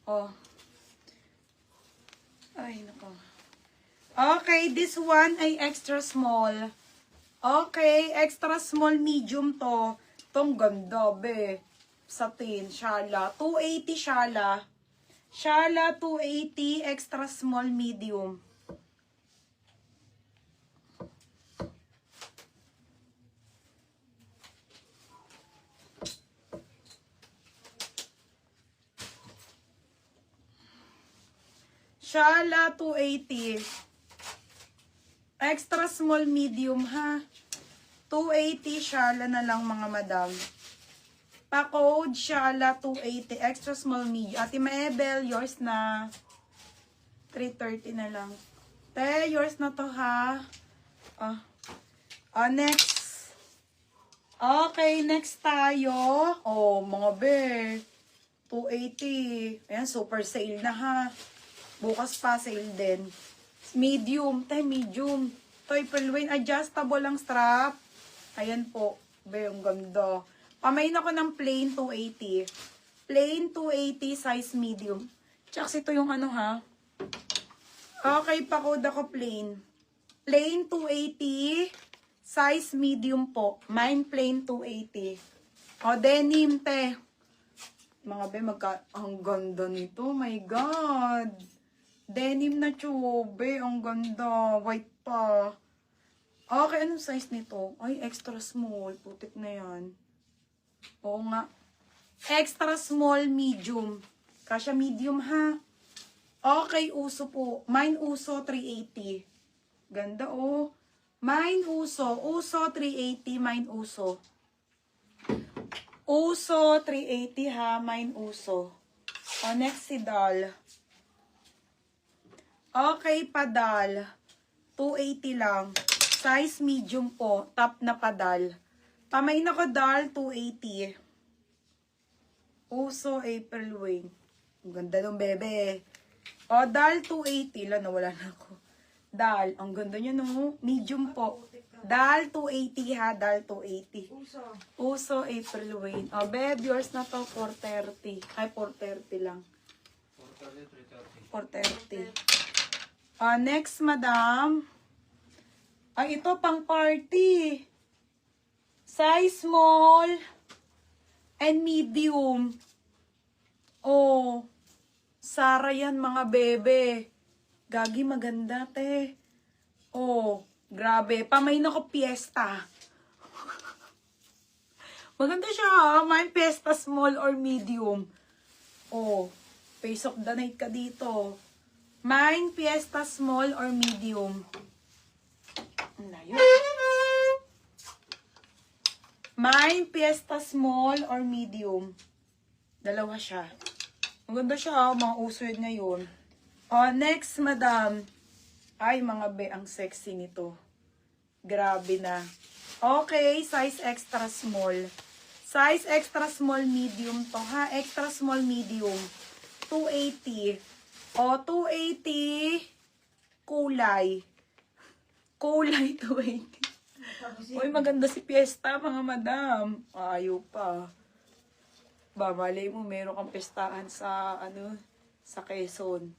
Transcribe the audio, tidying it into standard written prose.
Oh. Ay, nako. Okay, this one ay extra small. Okay, extra small medium to. Tong ganda, be. Satin, Shala. 280 Shala. Shala 280, extra small medium. Shala 280. Extra small medium ha. 280 Shala na lang mga madam. Pa-code Shala 280. Extra small medium. Ate Maebel, yours na. 330 na lang. Te, yours na to ha. Next. Okay, next tayo. Oh, mga be. 280. Ayan, super sale na ha. Bukas pa sale din. Medium. Te, medium. Toy Pelwin. Adjustable ang strap. Ayan po. Be, ang ganda. Pamain ako ng plain 280. Plain 280 size medium. Tsaka ito yung ano ha. Okay, pa-code ako plain. Plain 280. Size medium po. Mine plain 280. O, denim, te. Mga be, ang ganda nito. My God. Denim na tube. Ang ganda. White pa. Okay, anong size nito? Ay, extra small. Putik na yan. Oo nga. Extra small, medium. Kasya medium, ha? Okay, uso po. Mine uso, 380. Ganda, oh. Mine uso. Uso, 380. Mine uso. Uso, 380, ha? Mine uso. O, next si Dal. Okay, padal. 280 lang. Size medium po. Top na padal. Pamain ako Dal, 280. Uso, April Wing. Ang ganda ng bebe. O, Dal, 280. Lang, nawala na ako. Dal, ang ganda niya, no? Medium po. Dal, 280 ha. Dal, 280. Uso, April Wing. O, bebe, yours na to, 430. Ay, 430 lang. 430. Next, madam. Ay, ito pang party. Size small and medium. Oh, Sara yan mga bebe. Gagi maganda, te. Oh, grabe. Pamain ako Fiesta. Maganda siya ha. Mine Fiesta small or medium. Oh, face of the night ka dito. Mine Fiesta small or medium. Layo. Mine Fiesta small or medium. Dalawa siya. Maganda siya, mga uso yun ngayon. Next, madam. Ay, mga be, ang sexy nito. Grabe na. Okay, size extra small. Size extra small medium to, ha? Extra small medium. 280. 280. Kulay. Kulay 280. Uy, maganda si Fiesta, mga madam. Ayaw pa. Malay mo, meron kang pestahan sa, sa Quezon.